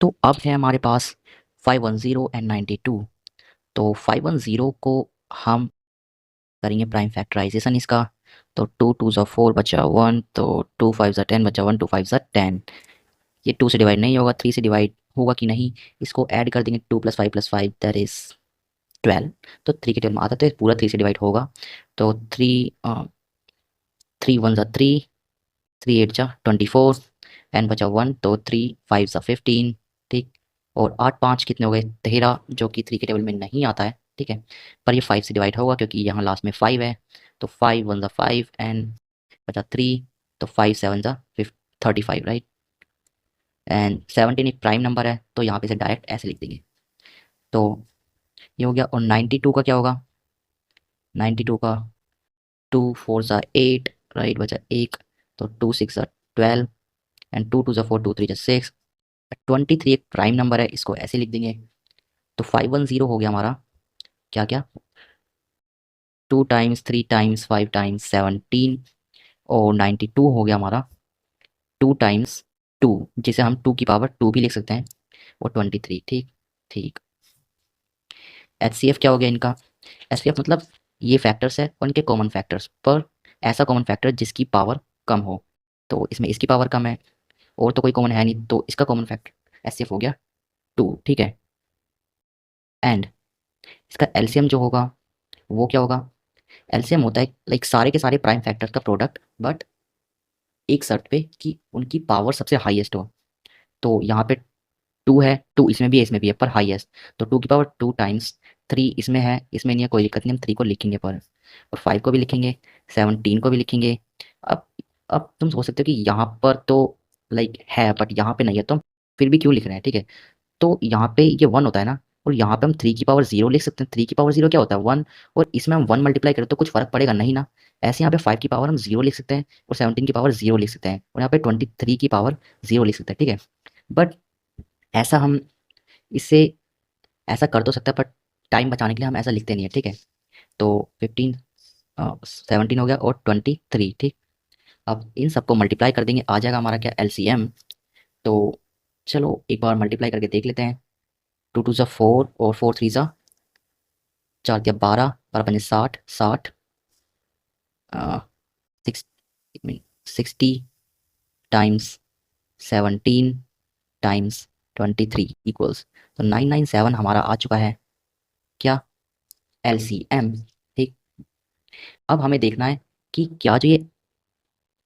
तो अब है हमारे पास 510 एंड 92। तो 510 को हम करेंगे प्राइम फैक्टराइजेशन इसका। तो 2 2 ज़ा 4 बचा 1, तो 2 5 ज़ा 10 बचा 1, 2 5 ज़ा 10। ये 2 से डिवाइड नहीं होगा, 3 से डिवाइड होगा कि नहीं, इसको ऐड कर देंगे। 2 + 5 दैट इज 12। तो 3 के टेबल में आता तो पूरा 3 से डिवाइड होगा। तो 3 1 ज़ा 3, 3 8 ज़ा 24, एन बचा 1, तो 3 5 ज़ा 15। ठीक। और 8 5 कितने हो गए, 13, जो कि 3 के टेबल में नहीं आता है। ठीक है, पर ये 5 से डिवाइड होगा क्योंकि यहाँ लास्ट में 5 है। तो 5 1 ज़ा 5 एंड बचा 3, तो 5 7 ज़ा 35, राइट। एंड 17 एक प्राइम नंबर है, तो यहाँ पे से डायरेक्ट ऐसे लिख देंगे। तो ये हो गया। और 92 का क्या होगा, 92 का 2 4 ज़ा 8, राइट, बचा 1, तो 2 6 ज़ा 12 एंड 2 2 ज़ा 4, 2 3 ज़ा 6। 23 एक प्राइम नंबर है, इसको ऐसे लिख देंगे। तो 510 हो गया हमारा क्या क्या, 2 टाइम्स 3 टाइम्स 5 टाइम्स 17। और 92 हो गया हमारा 2 टाइम्स 2, जिसे हम 2 की पावर 2 भी लिख सकते हैं, और 23। ठीक। ठीक। HCF क्या हो गया इनका, HCF मतलब ये फैक्टर्स है उनके कॉमन फैक्टर्स पर, ऐसा कॉमन फैक्टर जिसकी पावर कम हो। तो इसमें इसकी पावर कम है और तो कोई कॉमन है नहीं, तो इसका कॉमन फैक्टर HCF हो गया 2। ठीक है। एंड इसका एलसीएम जो होगा वो क्या होगा, एलसीएम होता है लाइक सारे के सारे प्राइम फैक्टर्स का प्रोडक्ट, बट एक शर्त पे कि उनकी पावर सबसे हाईएस्ट हो। तो यहाँ पे 2 है, 2 इसमें भी है इसमें भी है, पर हाईएस्ट। तो 2 की पावर 2 टाइम्स 3 इसमें है, इसमें नहीं है, कोई दिक्कत नहीं, हम 3 को लिखेंगे पर, और 5 को भी लिखेंगे, 17 को भी लिखेंगे। अब अब तुम सोच सकते हो कि यहाँ पर तो लाइक है बट यहाँ पे नहीं है, तो हम फिर भी क्यों लिख रहे हैं। ठीक है, तो यहाँ पे ये 1 होता है ना, और यहाँ पे हम 3 की पावर 0 लिख सकते हैं। 3 की पावर 0 क्या होता है, 1। और इसमें हम 1 मल्टीप्लाई करें तो कुछ फर्क पड़ेगा नहीं ना। ऐसे यहाँ पे 5 की पावर हम 0 लिख सकते हैं, और 17 की पावर 0 लिख सकते हैं, और यहाँ पे 23 की पावर 0 लिख सकते हैं। ठीक है, बट ऐसा हम इससे ऐसा कर तो सकता है, बट टाइम बचाने के लिए हम ऐसा लिखते नहीं है। ठीक है, तो 15 17 हो गया और 23। ठीक। अब इन सबको मल्टीप्लाई कर देंगे, आ जाएगा हमारा क्या, एलसीएम। तो चलो एक बार मल्टीप्लाई करके देख लेते हैं। 2 2 ज़ा 4 और 4 3 ज़ा 4 दिया 12, 12 पंजे 60, 60 सिक्स 60 टाइम्स 17 टाइम्स 23 इक्वल्स, तो 997 हमारा आ चुका है क्या, एलसीएम। ठीक। अब हमें देखना है कि क्या जो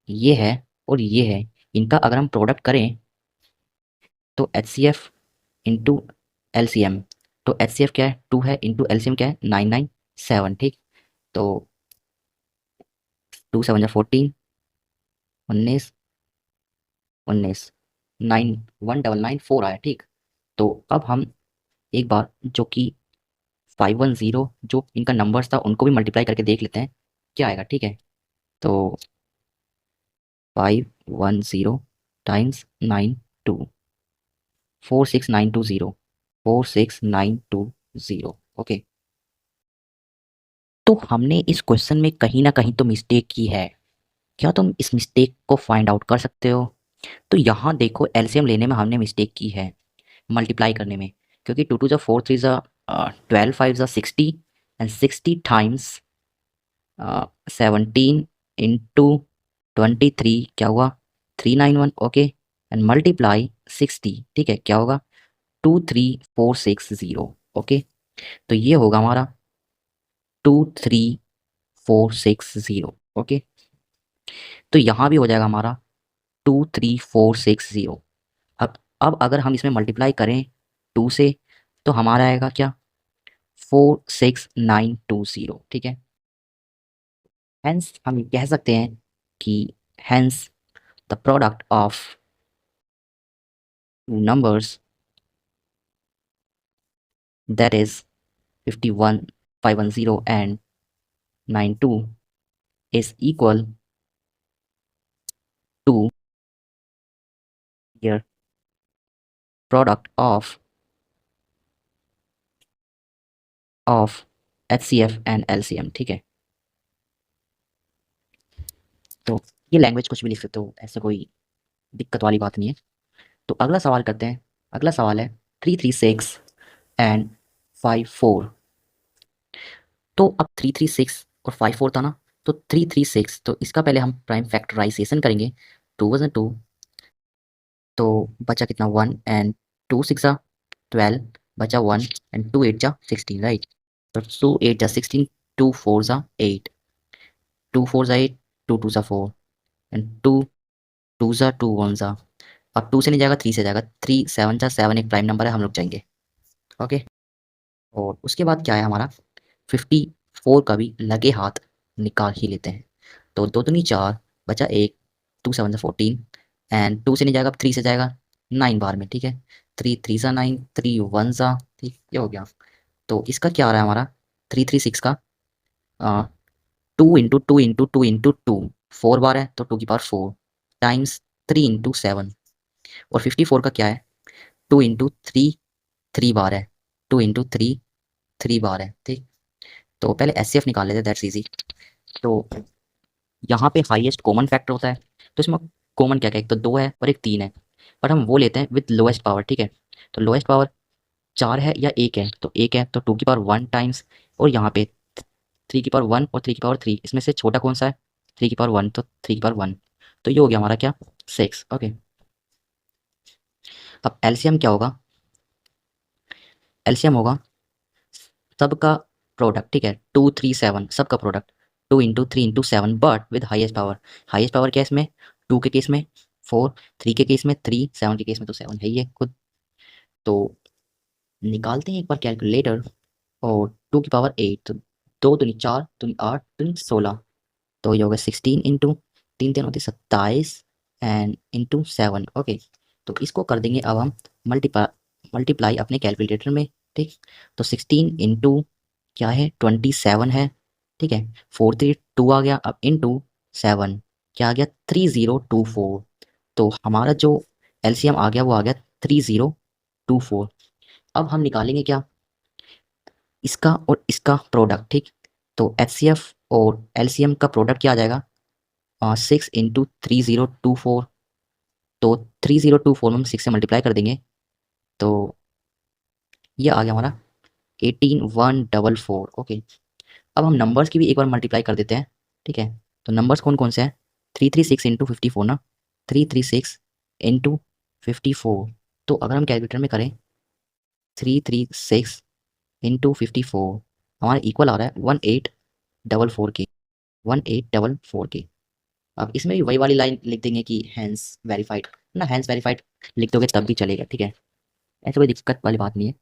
ये है और ये है, इनका अगर हम प्रोडक्ट करें तो H C F into L C M. तो एच सी एफ क्या है, 2 है, इंटू एल सी एम क्या है, 997। ठीक। तो 2 7 14, 19 19, 9 1994 आया। ठीक। तो अब हम एक बार जो कि 510 जो इनका नंबर्स था उनको भी मल्टीप्लाई करके देख लेते हैं क्या आएगा। ठीक है, तो 510 टाइम्स 92, 46920, 46920। ओके, तो हमने इस क्वेश्चन में कहीं ना कहीं तो मिस्टेक की है। क्या तुम इस मिस्टेक को फाइंड आउट कर सकते हो। तो यहाँ देखो, एलसीएम लेने में हमने मिस्टेक की है मल्टीप्लाई करने में, क्योंकि 2 2 ज़ा 4 3 ज़ा 12 5 ज़ा 60, एंड 60 टाइम्स 17 इंटू 23 क्या हुआ, 391। Okay, and multiply 60। ठीक है, क्या होगा, 23460। ओके, तो ये होगा हमारा 23460। ओके, तो यहाँ भी हो जाएगा हमारा 23460। अब अगर हम इसमें मल्टीप्लाई करें 2 से, तो हमारा आएगा क्या, 46920। ठीक है, हेंस हम कह सकते हैं कि hence the product of numbers that is 51 510 and 92 is equal to your product of HCF and LCM। ठीक है, तो ये लैंग्वेज कुछ भी लिख सकते हो, ऐसा कोई दिक्कत वाली बात नहीं है। तो अगला सवाल करते हैं। अगला सवाल है 336 एंड 54। तो अब 336 और 54 था ना, तो 336, तो इसका पहले हम प्राइम फैक्टराइजेशन करेंगे। 2 तो बचा कितना 1 एंड 2 6 12, बचा 1 एंड 2 8 16, राइट। तो 2 8 16, 2 4 8, 2 4 8, 2 2 4 एंड 2 2 अब 2 से नहीं जाएगा, 3 से जाएगा। 3 7 7 एक प्राइम नंबर है, हम लोग जाएंगे। ओके, और उसके बाद क्या है हमारा 54 का भी लगे हाथ निकाल ही लेते हैं। तो 2 दूनी 4, बचा 1, 2 7 14 एंड 2 से नहीं जाएगा, 3 से जाएगा 9 बार में, ठीक है। 3 3 9, 3 1, ठीक, ये हो गया। तो इसका क्या आ रहा है हमारा 336 का 2 इंटू 2 इंटू 2 इंटू 2, 4 बार है तो 2 की पावर 4 टाइम्स 3 इंटू 7। और 54 का क्या है 2 इंटू 3, 3 बार है, 2 इंटू 3, 3 बार है, ठीक। तो पहले एचसीएफ निकाल लेते हैं, दैट्स इजी। तो यहाँ पे हाईएस्ट कॉमन फैक्टर होता है, तो इसमें कॉमन क्या क्या, एक तो 2 है और एक 3 है, पर हम वो लेते हैं विद लोएस्ट पावर, ठीक है। तो लोएस्ट पावर 4 है या 1 है, तो 1 है तो 2 की पावर 1 टाइम्स, और यहाँ पे 3 की पावर 1 और 3 की पावर 3, इसमें से छोटा कौन सा है 3 की पावर 1, तो 3 की पावर 1, तो ये हो गया हमारा क्या 6। ओके, अब एलसीएम क्या होगा, एलसीएम होगा सबका प्रोडक्ट, ठीक है। 2 3 7 सबका product, 2 into 3 into 7 but with highest power. Highest power क्या है इसमें, 2 के केस में 4, 3 के केस में 3, 7 के केस में तो 7 है ही है खुद। तो निकालते हैं एक बार कैलकुलेटर, और 2 की पावर 8, तो 2 दूनी 4, दूनी 8, दूनी 16, तो ये होगा 16 इंटू 3 3 होती 27 एंड इंटू 7। ओके, तो इसको कर देंगे अब हम मल्टीप्लाई अपने कैलकुलेटर में, ठीक। तो 16 इंटू क्या है 27 है, ठीक है। 4 3 2 आ गया, अब इंटू 7 क्या आ गया 3024। तो हमारा जो एलसीएम आ गया वो आ गया 3024। अब हम निकालेंगे क्या इसका और इसका प्रोडक्ट, ठीक। तो एचसीएफ और एलसीएम का प्रोडक्ट क्या आ जाएगा 6 इंटू 3024, तो 3024 में हम 6 से मल्टीप्लाई कर देंगे, तो ये आ गया हमारा 18144। ओके, अब हम नंबर्स की भी एक बार मल्टीप्लाई कर देते हैं, ठीक है। तो नंबर्स कौन कौन से हैं 336 इंटू 54 ना, 336 इंटू 54। तो अगर हम कैलकुलेटर में करें 336 इंटू 54, हमारा इक्वल आ रहा है 1844 के, 1844 के। अब इसमें भी वही वाली लाइन लिख देंगे कि हैंस वेरीफाइड ना, हैंस वेरीफाइड लिख दोगे तब भी चलेगा, ठीक है। ऐसे कोई दिक्कत वाली बात नहीं है।